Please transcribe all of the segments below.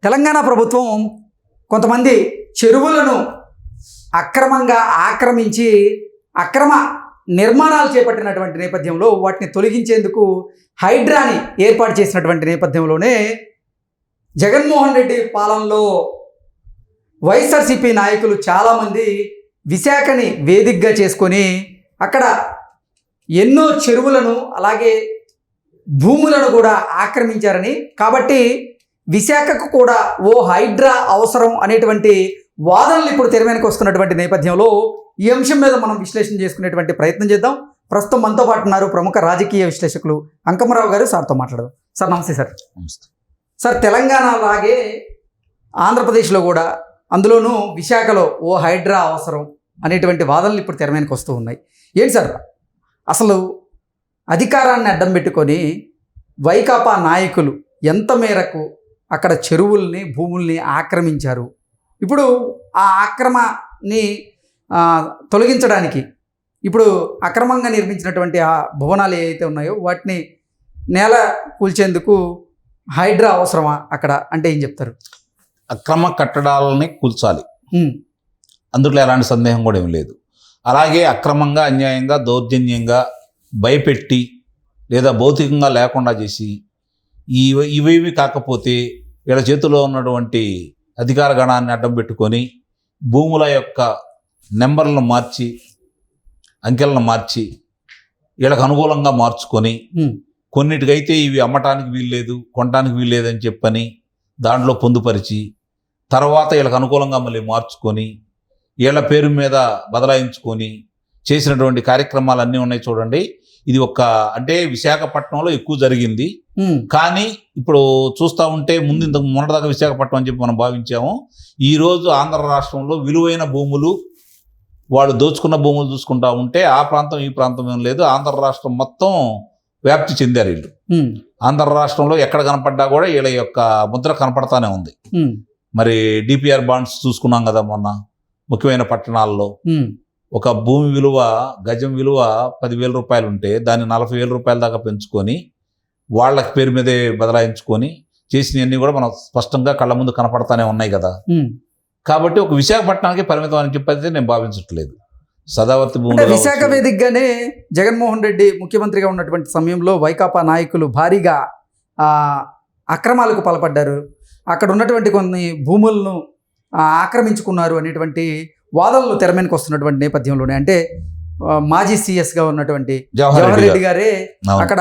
తెలంగాణ ప్రభుత్వం కొంతమంది చెరువులను అక్రమంగా ఆక్రమించి అక్రమ నిర్మాణాలు చేపట్టినటువంటి నేపథ్యంలో వాటిని తొలగించేందుకు హైడ్రాని ఏర్పాటు చేసినటువంటి నేపథ్యంలోనే జగన్మోహన్ రెడ్డి పాలనలో వైఎస్ఆర్సీపీ నాయకులు చాలామంది విశాఖని వేదికగా చేసుకొని అక్కడ ఎన్నో చెరువులను అలాగే భూములను కూడా ఆక్రమించారని, కాబట్టి విశాఖకు కూడా ఓ హైడ్రా అవసరం అనేటువంటి వాదనలు ఇప్పుడు తెర వెనక్కి వస్తున్నటువంటి నేపథ్యంలో ఈ అంశం మీద మనం విశ్లేషణ చేసుకునేటువంటి ప్రయత్నం చేద్దాం. ప్రస్తుతం మనతో పాటు ఉన్నారు ప్రముఖ రాజకీయ విశ్లేషకులు అంకమ్మరావు గారు. సార్తో మాట్లాడదాం. సార్ నమస్తే. సార్ నమస్తే. సార్, తెలంగాణ లాగే ఆంధ్రప్రదేశ్లో కూడా అందులోనూ విశాఖలో ఓ హైడ్రా అవసరం అనేటువంటి వాదనలు ఇప్పుడు తెర వెనక్కి వస్తూ ఉన్నాయి. ఏంటి సార్, అసలు అధికారాన్ని అడ్డం పెట్టుకొని వైకాపా నాయకులు ఎంత మేరకు అక్కడ చెరువుల్ని భూముల్ని ఆక్రమించారు? ఇప్పుడు ఆ ఆక్రమణని తొలగించడానికి ఇప్పుడు అక్రమంగా నిర్మించినటువంటి ఆ భవనాలు ఏవైతే ఉన్నాయో వాటిని నేల కూల్చేందుకు హైడ్రా అవసరమా అక్కడ అంటే ఏం చెప్తారు? అక్రమ కట్టడాలని కూల్చాలి, అందులో ఎలాంటి సందేహం కూడా ఏం లేదు. అలాగే అక్రమంగా అన్యాయంగా దౌర్జన్యంగా భయపెట్టి లేదా భౌతికంగా లేకుండా చేసి ఇవేవి కాకపోతే వీళ్ళ చేతిలో ఉన్నటువంటి అధికార గణాన్ని అడ్డం పెట్టుకొని భూముల యొక్క నెంబర్లను మార్చి అంకెలను మార్చి వీళ్ళకి అనుకూలంగా మార్చుకొని కొన్నిటికైతే ఇవి అమ్మటానికి వీల్లేదు కొనడానికి వీల్లేదని చెప్పని దాంట్లో పొందుపరిచి తర్వాత వీళ్ళకి అనుకూలంగా మళ్ళీ మార్చుకొని వీళ్ళ పేరు మీద బదలాయించుకొని చేసినటువంటి కార్యక్రమాలు అన్నీ ఉన్నాయి చూడండి. ఇది అంటే విశాఖపట్నంలో ఎక్కువ జరిగింది. కానీ ఇప్పుడు చూస్తూ ఉంటే ఇంతకు మొన్నటిదాకా విశాఖపట్నం అని చెప్పి మనం భావించాము. ఈరోజు ఆంధ్ర రాష్ట్రంలో విలువైన భూములు వాళ్ళు దోచుకున్న భూములు చూసుకుంటా ఉంటే ఆ ప్రాంతం ఈ ప్రాంతం ఏం లేదు, ఆంధ్ర రాష్ట్రం మొత్తం వ్యాప్తి చెందారు వీళ్ళు. ఆంధ్ర రాష్ట్రంలో ఎక్కడ కనపడ్డా కూడా వీళ్ళ యొక్క ముద్ర కనపడతానే ఉంది. మరి డిపిఆర్ బాండ్స్ చూసుకున్నాం కదా మొన్న. ముఖ్యమైన పట్టణాల్లో ఒక భూమి విలువ గజం విలువ 10,000 రూపాయలు ఉంటే దాన్ని 40,000 రూపాయల దాకా పెంచుకొని వాళ్ళ పేరు మీదే బదలాయించుకొని చేసినవన్నీ కూడా మనం స్పష్టంగా కళ్ళ ముందు కనపడతానే ఉన్నాయి కదా. కాబట్టి ఒక విశాఖపట్నానికి పరిమితం అని చెప్పైతే నేను భావించట్లేదు. సదావర్తి భూమి విశాఖ వేదికగానే జగన్మోహన్ రెడ్డి ముఖ్యమంత్రిగా ఉన్నటువంటి సమయంలో వైకాపా నాయకులు భారీగా అక్రమాలకు పాల్పడ్డారు. అక్కడ ఉన్నటువంటి కొన్ని భూములను ఆక్రమించుకున్నారు అనేటువంటి వాదనలు తెర మీదకి వస్తున్నటువంటి నేపథ్యంలోనే అంటే మాజీ సీఎస్గా ఉన్నటువంటి జవహర్ రెడ్డి గారే అక్కడ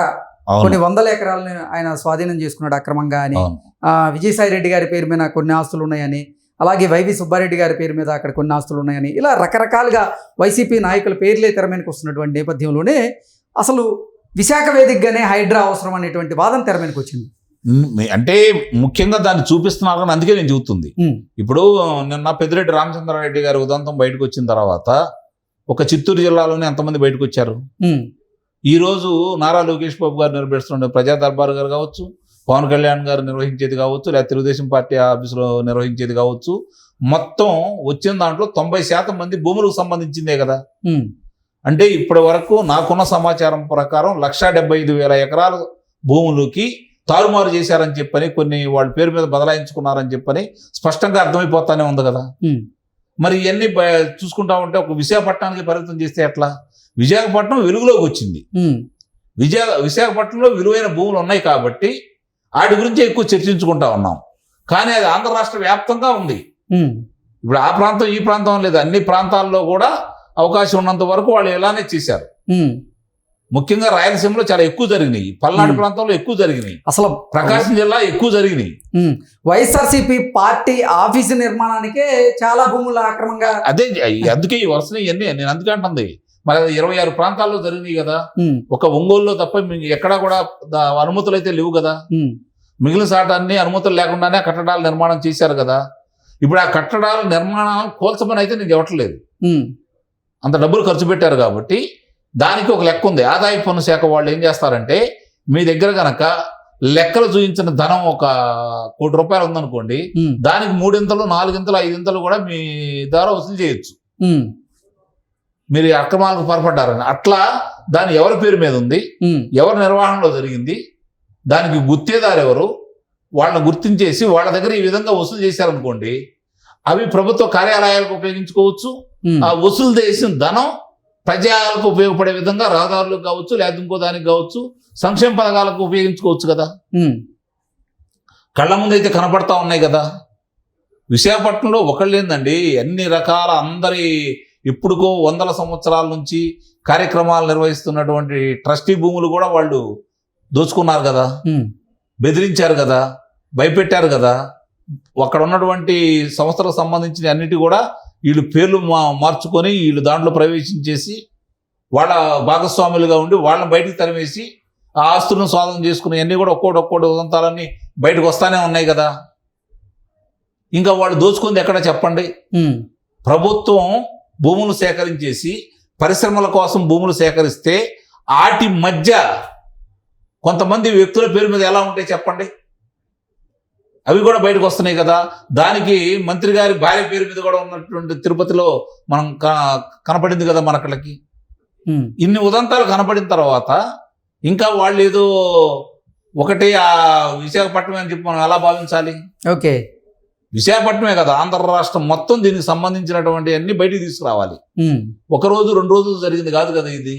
కొన్ని 100 ఎకరాలను ఆయన స్వాధీనం చేసుకున్నాడు అక్రమంగా అని, విజయసాయి రెడ్డి గారి పేరు మీద కొన్ని ఆస్తులు ఉన్నాయని, అలాగే వైవి సుబ్బారెడ్డి గారి పేరు మీద అక్కడ కొన్ని ఆస్తులు ఉన్నాయని, ఇలా రకరకాలుగా వైసీపీ నాయకుల పేర్లే తెర మీదకి వస్తున్నటువంటి నేపథ్యంలోనే అసలు విశాఖ వేదికగానే హైడ్రా అవసరం అనేటువంటి వాదన తెర మీదకి వచ్చింది. అంటే ముఖ్యంగా దాన్ని చూపిస్తున్నారు అని అందుకే నేను చెబుతుంది. ఇప్పుడు నిన్న పెద్దిరెడ్డి రామచంద్రారెడ్డి గారి ఉదంతం బయటకు వచ్చిన తర్వాత ఒక చిత్తూరు జిల్లాలోనే ఎంతమంది బయటకు వచ్చారు. ఈరోజు నారా లోకేష్ బాబు గారు నిర్వహిస్తున్న ప్రజా దర్బార్ గారు కావచ్చు, పవన్ కళ్యాణ్ గారు నిర్వహించేది కావచ్చు, లేదా తెలుగుదేశం పార్టీ ఆఫీసులో నిర్వహించేది కావచ్చు, మొత్తం వచ్చిన దాంట్లో 90% మంది భూములకు సంబంధించిందే కదా. అంటే ఇప్పటి వరకు నాకున్న సమాచారం ప్రకారం 1,75,000 ఎకరాల భూములకి తారుమారు చేశారని చెప్పని, కొన్ని వాళ్ళ పేరు మీద బదలాయించుకున్నారని చెప్పని స్పష్టంగా అర్థమైపోతానే ఉంది కదా. మరి ఇవన్నీ చూసుకుంటా ఉంటే ఒక విశాఖపట్నానికి పరిమితం చేస్తే ఎట్లా? విశాఖపట్నం వెలుగులోకి వచ్చింది. విశాఖపట్నంలో విలువైన భూములు ఉన్నాయి కాబట్టి వాటి గురించి ఎక్కువ చర్చించుకుంటా ఉన్నాం. కానీ అది ఆంధ్ర రాష్ట్ర వ్యాప్తంగా ఉంది. ఇప్పుడు ఆ ప్రాంతం ఈ ప్రాంతం లేదు, అన్ని ప్రాంతాల్లో కూడా అవకాశం ఉన్నంత వరకు వాళ్ళు ఇలానే చేశారు. ముఖ్యంగా రాయలసీమలో చాలా ఎక్కువ జరిగినాయి, పల్నాడు ప్రాంతంలో ఎక్కువ జరిగినాయి, అసలు ప్రకాశం జిల్లా ఎక్కువ జరిగినాయి. వైఎస్ఆర్సీపీ పార్టీ ఆఫీసు నిర్మాణానికే చాలా భూములు అక్రమంగా అదే అందుకే ఈ వరుసనే ఇవన్నీ నేను అందుకే అంటుంది. మరి 26 ప్రాంతాల్లో జరిగినాయి కదా. ఒక ఒంగోలులో తప్ప ఎక్కడా కూడా అనుమతులు అయితే లేవు కదా. మిగిలిన సాటాన్ని అనుమతులు లేకుండానే కట్టడాల నిర్మాణం చేశారు కదా. ఇప్పుడు ఆ కట్టడాల నిర్మాణం కోల్చమని అయితే నేను చెప్పట్లేదు, అంత డబ్బులు ఖర్చు పెట్టారు కాబట్టి దానికి ఒక లెక్క ఉంది. ఆదాయ పన్ను శాఖ వాళ్ళు ఏం చేస్తారంటే, మీ దగ్గర కనుక లెక్కలు చూపించిన ధనం 1 కోటి రూపాయలు ఉందనుకోండి, దానికి 3 ఇంతలు 4 ఇంతలు 5 ఇంతలు కూడా మీ ద్వారా వసూలు చేయొచ్చు. మీరు అక్రమాలకు పాల్పడ్డారని. అట్లా దాని ఎవరి పేరు మీద ఉంది, ఎవరి నిర్వహణలో జరిగింది, దానికి గుత్తేదారు ఎవరు, వాళ్ళని గుర్తించేసి వాళ్ళ దగ్గర ఈ విధంగా వసూలు చేశారనుకోండి, అవి ప్రభుత్వ కార్యాలయాలకు ఉపయోగించుకోవచ్చు. ఆ వసూలు చేసిన ధనం ప్రజలకు ఉపయోగపడే విధంగా రహదారులకు కావచ్చు, లేదా ఇంకో దానికి కావచ్చు, సంక్షేమ పథకాలకు ఉపయోగించుకోవచ్చు కదా. కళ్ళ ముందు అయితే కనపడతా ఉన్నాయి కదా. విశాఖపట్నంలో ఒకళ్ళేందండి, అన్ని రకాల అందరి ఇప్పుడుకో 100 సంవత్సరాల నుంచి కార్యక్రమాలు నిర్వహిస్తున్నటువంటి ట్రస్టీ భూములు కూడా వాళ్ళు దోచుకున్నారు కదా, బెదిరించారు కదా, భయపెట్టారు కదా. అక్కడ ఉన్నటువంటి సంస్థలకు సంబంధించిన అన్నిటి కూడా వీళ్ళు పేర్లు మార్చుకొని వీళ్ళు దాంట్లో ప్రవేశించేసి వాళ్ళ భాగస్వాములుగా ఉండి వాళ్ళని బయటికి తరిమేసి ఆ ఆస్తులను స్వాధీనం చేసుకుని అన్నీ కూడా ఒక్కోటి ఉదంతాలన్నీ బయటకు వస్తానే ఉన్నాయి కదా. ఇంకా వాళ్ళు దోచుకుంది ఎక్కడ చెప్పండి. ప్రభుత్వం భూములు సేకరించేసి పరిశ్రమల కోసం భూములు సేకరిస్తే వాటి మధ్య కొంతమంది వ్యక్తుల పేరు మీద ఎలా ఉంటాయి చెప్పండి. అవి కూడా బయటకు వస్తున్నాయి కదా. దానికి మంత్రి గారి భార్య పేరు మీద కూడా ఉన్నటువంటి తిరుపతిలో మనం కనపడింది కదా మనకళ్ళకి. ఇన్ని ఉదంతాలు కనపడిన తర్వాత ఇంకా వాళ్ళు ఏదో ఒకటి ఆ విశాఖపట్నం అని చెప్పి మనం ఎలా భావించాలి? ఓకే, విశాఖపట్నమే కదా, ఆంధ్ర రాష్ట్రం మొత్తం దీనికి సంబంధించినటువంటి అన్ని బయటికి తీసుకురావాలి. ఒక రోజు 2 రోజులు జరిగింది కాదు కదా ఇది.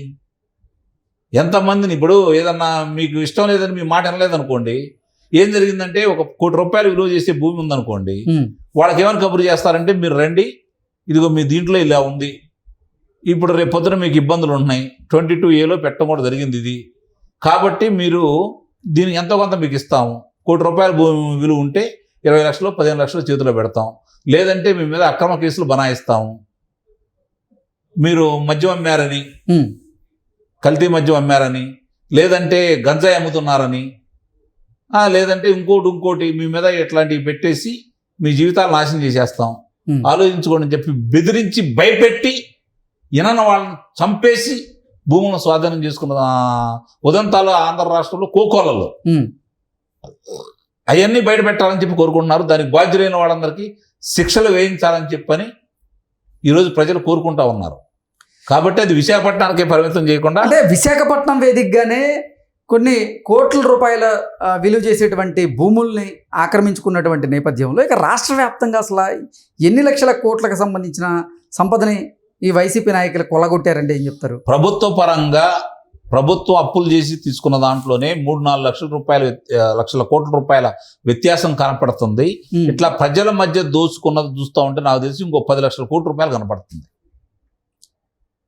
ఎంతమందిని ఇప్పుడు ఏదన్నా మీకు ఇష్టం లేదని మీ మాట వినలేదనుకోండి, ఏం జరిగిందంటే 1 కోటి రూపాయలు విలువ చేసే భూమి ఉందనుకోండి, వాళ్ళకి ఏమైనా కబురు చేస్తారంటే మీరు రండి, ఇదిగో మీ దీంట్లో ఇలా ఉంది, ఇప్పుడు రేపు పొద్దున మీకు ఇబ్బందులు ఉన్నాయి, 22A పెట్టడం కూడా జరిగింది ఇది, కాబట్టి మీరు దీనికి ఎంతో కొంత మీకు ఇస్తాము, 1 కోటి రూపాయల భూమి విలువ ఉంటే 20 లక్షలు 15 లక్షలు చేతిలో పెడతాం, లేదంటే మీ మీద అక్రమ కేసులు బనాయిస్తాము, మీరు మద్యం అమ్మారని, కల్తీ మద్యం అమ్మారని, లేదంటే గంజాయి అమ్ముతున్నారని, లేదంటే ఇంకోటి మీ మీద ఇట్లాంటివి పెట్టేసి మీ జీవితాలు నాశనం చేసేస్తాం, ఆలోచించుకోండి అని చెప్పి బెదిరించి భయపెట్టి ఇనన్న వాళ్ళని చంపేసి భూములను స్వాధీనం చేసుకున్న ఉదంతాలు ఆంధ్ర రాష్ట్రంలో కోకోలలో అవన్నీ బయట పెట్టాలని చెప్పి కోరుకుంటున్నారు. దానికి బాధ్యులైన వాళ్ళందరికీ శిక్షలు వేయించాలని చెప్పని ఈరోజు ప్రజలు కోరుకుంటా ఉన్నారు. కాబట్టి అది విశాఖపట్నానికే పరిమితం చేయకుండా, అంటే విశాఖపట్నం వేదికగానే కొన్ని కోట్ల రూపాయల విలువ చేసేటువంటి భూముల్ని ఆక్రమించుకున్నటువంటి నేపథ్యంలో ఇక రాష్ట్ర వ్యాప్తంగా అసలు ఎన్ని లక్షల కోట్లకు సంబంధించిన సంపదని ఈ వైసీపీ నాయకులు కొల్లగొట్టారంటే ఏం చెప్తారు? ప్రభుత్వ పరంగా ప్రభుత్వం అప్పులు చేసి తీసుకున్న దాంట్లోనే 3-4 లక్షల కోట్ల రూపాయల వ్యత్యాసం కనపడుతుంది. ఇట్లా ప్రజల మధ్య దోచుకున్నది చూస్తూ ఉంటే నాకు తెలిసి ఇంకో 10 లక్షల కోట్ల రూపాయలు కనపడుతుంది.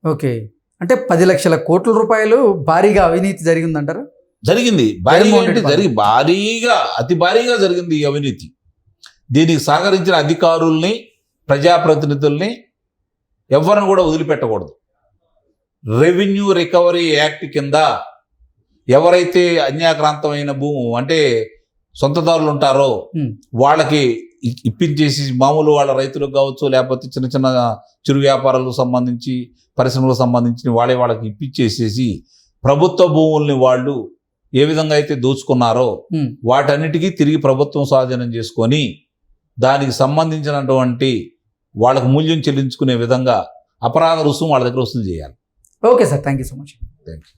ఓకే, అంటే 10 లక్షల కోట్ల రూపాయలు భారీగా అవినీతి జరిగిందంటారు? జరిగింది, భారీగా అతి భారీగా జరిగింది ఈ అవినీతి. దీనికి సహకరించిన అధికారుల్ని, ప్రజాప్రతినిధుల్ని ఎవరిని కూడా వదిలిపెట్టకూడదు. రెవెన్యూ రికవరీ యాక్ట్ కింద ఎవరైతే అన్యాక్రాంతమైన భూము అంటే సొంతదారులు ఉంటారో వాళ్ళకి ఇప్పించేసి, మామూలు వాళ్ళ రైతులకు కావచ్చు, లేకపోతే చిన్న చిన్న చిరు వ్యాపారాలకు సంబంధించి, పరిశ్రమలకు సంబంధించి వాళ్ళకి ఇప్పించేసేసి ప్రభుత్వ భూముల్ని వాళ్ళు ఏ విధంగా అయితే దోచుకున్నారో వాటన్నిటికీ తిరిగి ప్రభుత్వం స్వాధీనం చేసుకొని దానికి సంబంధించినటువంటి వాళ్ళకు మూల్యం చెల్లించుకునే విధంగా అపరాధ రుసుము వాళ్ళ దగ్గర వసూలు చేయాలి. Okay sir, thank you so much. Thank you.